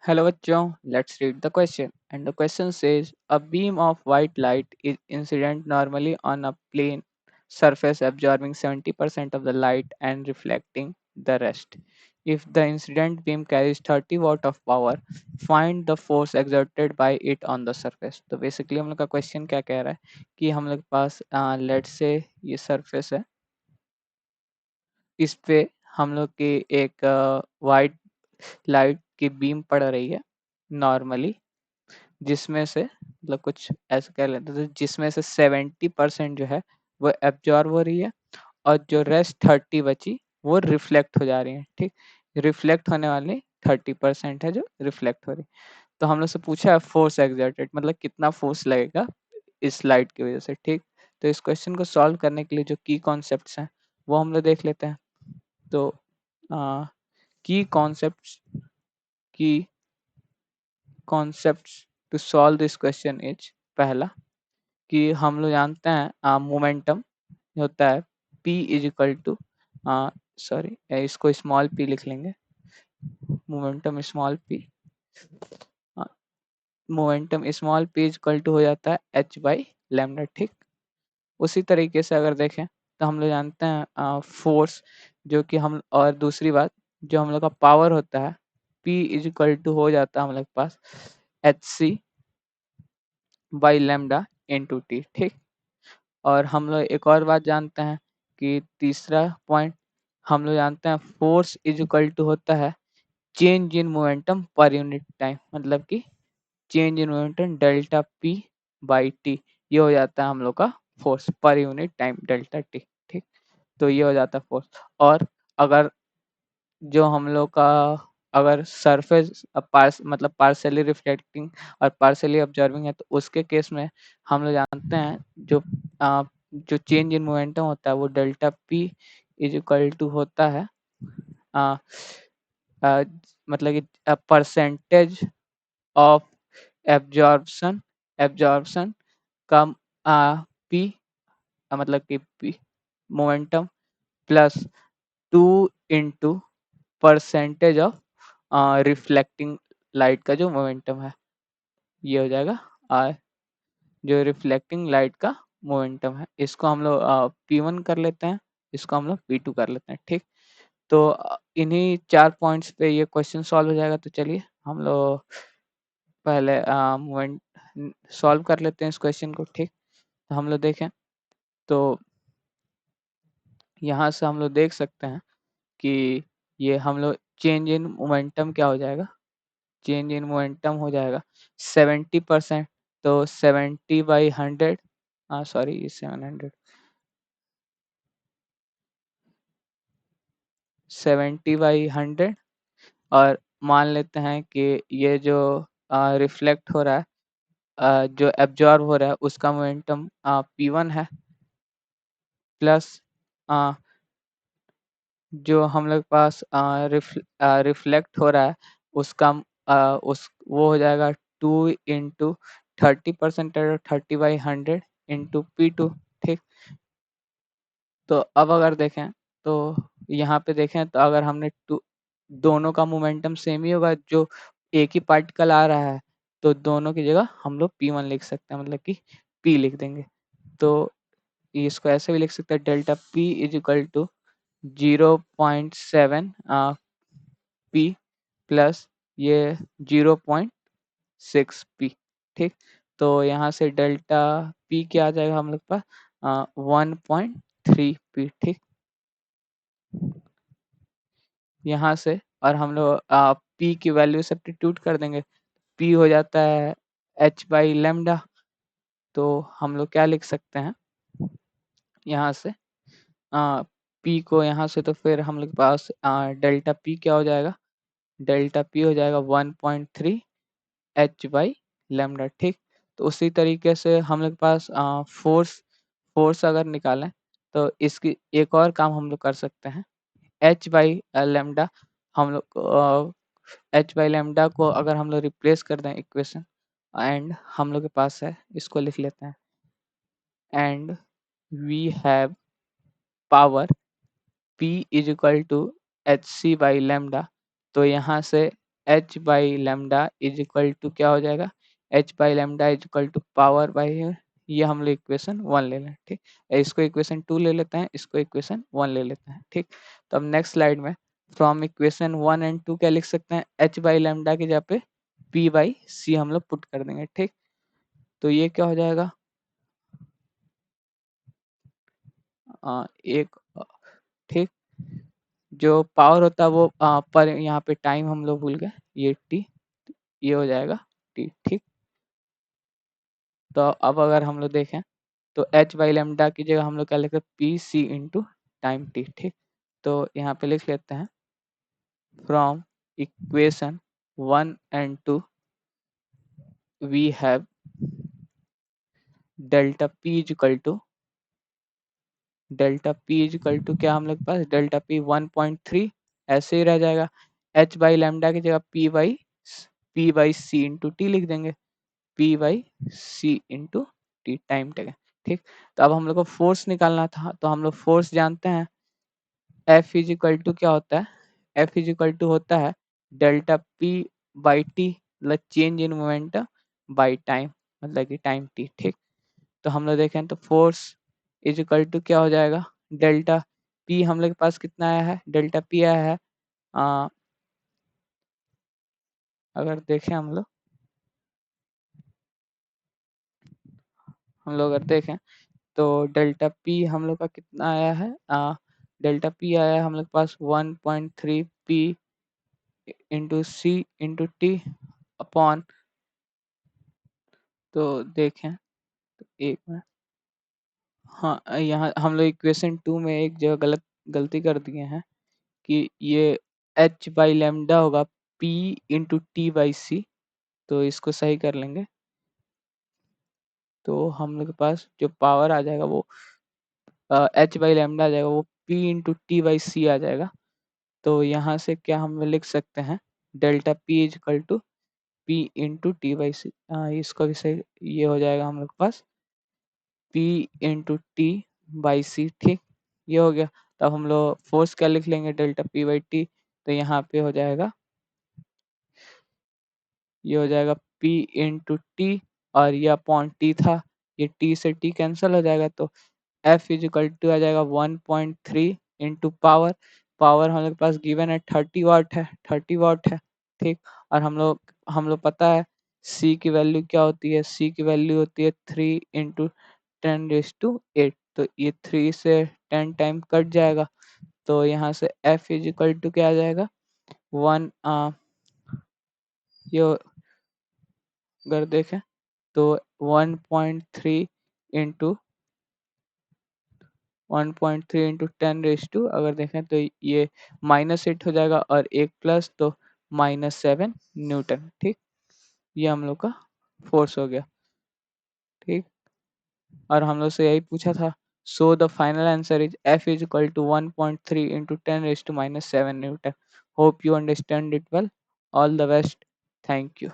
Hello bachcho, let's read the question. And the question says a beam of white light is incident normally on a plane surface absorbing 70% of the light and reflecting the rest. If the incident beam carries 30 watt of power, find the force exerted by it on the surface. तो basically हम लोग का question क्या कह रहा है कि हम लोग के पास लेट्स से ये सरफेस है, इस पे हम लोग की एक वाइट लाइट की बीम पड़ रही है नॉर्मली, जिसमें से मतलब कुछ ऐसा कह लेते हैं जिसमें से 70% जो है वो एब्जॉर्ब हो रही है और जो रेस्ट 30 बची वो रिफ्लेक्ट हो जा रही है। ठीक, रिफ्लेक्ट होने वाली 30% है जो रिफ्लेक्ट हो रही है। तो हम लोग से पूछा है फोर्स एक्सर्टेड, मतलब कितना फोर्स लगेगा इस लाइट की वजह से। ठीक, तो इस क्वेश्चन को सॉल्व करने के लिए जो की कॉन्सेप्ट्स हैं वो हम लोग देख लेते हैं। तो की कॉन्सेप्ट्स की concepts to solve this question is, पहला कि हम लोग जानते हैं मोमेंटम होता है P is equal to, sorry इसको स्मॉल p लिख लेंगे, momentum small p, momentum small p is equal to हो जाता है h बाई लैम्डा। ठीक, उसी तरीके से अगर देखें तो हम लोग जानते हैं फोर्स, जो कि हम, और दूसरी बात जो हम लोग का पावर होता है P इज इक्वल टू हो जाता है हम लोग के पास H C by lambda into T. ठीक, और हम लोग एक और बात जानते हैं कि तीसरा पॉइंट हम लोग जानते हैं फोर्स इज इक्वल टू होता है change in momentum per unit time, मतलब कि change in momentum delta P by T, ये हो जाता है हम लोग का force per unit time delta T. ठीक, तो ये हो जाता है फोर्स। और अगर जो हम लोग का अगर सरफेस पार्स मतलब पार्सली रिफ्लेक्टिंग और पार्सली ऑब्जर्विंग है, तो उसके केस में हम लोग जानते हैं जो चेंज इन मोमेंटम होता है वो delta P is equal to होता है आ, आ, मतलब कि परसेंटेज ऑफ एब्जॉर्प्शन एब्जॉर्प्शन का पी, मतलब कि P momentum plus 2 into percentage of reflecting light का जो मोमेंटम है, ये हो जाएगा जो रिफ्लेक्टिंग लाइट का मोमेंटम है। इसको हम लोग P1 कर लेते हैं, इसको हम लोग P2 कर लेते हैं। ठीक, तो इन्हीं 4 पॉइंट्स पे ये क्वेश्चन सॉल्व हो जाएगा। तो चलिए हम लोग पहले मोमेंट सॉल्व कर लेते हैं इस क्वेश्चन को। ठीक, तो हम लोग देखें तो यहाँ से हम लोग देख सकते हैं कि ये हम लोग चेंज इन मोमेंटम क्या हो जाएगा, चेंज इन मोमेंटम हो जाएगा 70%, तो 70/100, सॉरी 700, 70/100, और मान लेते हैं कि ये जो रिफ्लेक्ट हो रहा है, जो एब्जॉर्ब हो रहा है उसका मोमेंटम P1 है, प्लस जो हम लोग के पास रिफ्लेक्ट हो रहा है उसका उस वो हो जाएगा 2 इंटू 30%, 30/100 इंटू P2। ठीक, तो अब अगर देखें तो यहाँ पे देखें तो अगर हमने दोनों का मोमेंटम सेम ही होगा, जो एक ही पार्टिकल आ रहा है, तो दोनों की जगह हम लोग P1 लिख सकते हैं, मतलब कि P लिख देंगे। तो इसको ऐसे भी लिख सकते हैं delta P is equal to 0.7 P plus ये 0.6 P। ठीक, तो यहाँ से डेल्टा P क्या आ जाएगा हम लोग पास 1.3 P। ठीक, यहाँ से और हम लोग P की वैल्यू सब्स्टिट्यूट कर देंगे, P हो जाता है h बाई लेमडा। तो हम लोग क्या लिख सकते हैं यहाँ से P को, यहाँ से तो फिर हम लोग के पास डेल्टा P क्या हो जाएगा, डेल्टा P हो जाएगा 1.3 h बाई लेमडा। ठीक, तो उसी तरीके से हम लोग के पास फोर्स फोर्स अगर निकालें तो इसकी एक और काम हम लोग कर सकते हैं, h बाई लेमडा, हम लोग h बाई लेमडा को अगर हम लोग रिप्लेस कर दें इक्वेशन, एंड हम लोग के पास है, इसको लिख लेते हैं, and we have power P is equal to H C by lambda. तो यहाँ से H by lambda is equal to क्या हो जाएगा, H by lambda is equal to power by, ये हम लोग इक्वेशन 1 ले लें, ठीक। इसको इक्वेशन 2 ले लेते हैं, इसको इक्वेशन 1 ले लेते हैं, ठीक। तो अब नेक्स्ट स्लाइड में फ्रॉम इक्वेशन 1 एंड 2 क्या लिख सकते हैं, एच बाई लेमडा की जगह पे पी बाई सी हम लोग पुट कर देंगे, ठीक। तो ये क्या हो जाएगा, एक ठीक, जो पावर होता है वो पर यहाँ पे टाइम हम लोग भूल गए, ये टी, ये हो जाएगा टी, ठीक। तो अब अगर हम लोग देखें तो एच बाई लेमडा की जगह हम लोग क्या लिखते हैं, P C into time T, ठीक। तो यहाँ पे लिख लेते हैं from equation 1 and 2 we have delta P is equal to, delta P is equal to क्या हम लोग के पास, डेल्टा पी 1.3 ऐसे ही रह जाएगा, एच बाई लेमडा की जगह P by C into T लिख देंगे, P by C into T time taken, ठीक। तो अब हम लोग को फोर्स निकालना था, तो हम लोग फोर्स जानते हैं एफ इज इक्वल टू क्या होता है, एफ इज इक्वल टू होता है डेल्टा पी बाई टी, मतलब change in momentum by time, मतलब कि टाइम टी, ठीक। तो हम लोग देखें तो फोर्स इज इक्वल टू क्या हो जाएगा, डेल्टा पी हम लोग के पास कितना आया है, डेल्टा पी आया है, आ, अगर देखें हम लोग अगर देखें तो डेल्टा पी हम लोग का कितना आया है, डेल्टा पी आया है हम लोग के पास 1.3 पी इंटू सी इंटू टी अपॉन, तो देखें तो एक मिनट, हाँ यहाँ हम लोग इक्वेशन 2 में एक जगह गलती कर दिए हैं कि ये एच बाई लेमडा होगा पी इंटू टी बाई सी, तो इसको सही कर लेंगे। तो हम लोग के पास जो पावर आ जाएगा वो एच बाई लेमडा आ जाएगा, वो P into T by C आ जाएगा। तो यहाँ से क्या हम लिख सकते हैं, delta P is equal to P into T by C, इसको भी सही, ये हो जाएगा हम लोग के पास P into T by C, ठीक। ये हो गया। तब हम लोग फोर्स क्या लिख लेंगे, डेल्टा पी बाई टी, तो यहाँ पे हो जाएगा, ये हो जाएगा पी इंटू टी, और ये अपॉन टी था, ये टी से टी कैंसिल हो जाएगा, तो एफ इज इक्वल टू आ जाएगा 1.3 इंटू पावर, पावर हम लोग के पास गिवन है 30 वाट है, 30 वाट है, ठीक। और हम लोग पता है सी की वैल्यू क्या होती है, सी की वैल्यू होती है 3 × 10⁸, तो ये 3 से 10 टाइम कट जाएगा, तो यहाँ से एफ इज इक्वल टू क्या आ जाएगा, वन, ये अगर देखें तो 1.3 इंटू 1.3 × 10⁻, अगर देखें तो ये -8 हो जाएगा, और एक प्लस तो -7 न्यूटन, ठीक। ये हम लोग का फोर्स हो गया, ठीक। और हम लोग से यही पूछा था, so the final answer is F is equal to 1.3 × 10⁻⁷ Newton। Hope you understand it well. All the best. Thank you.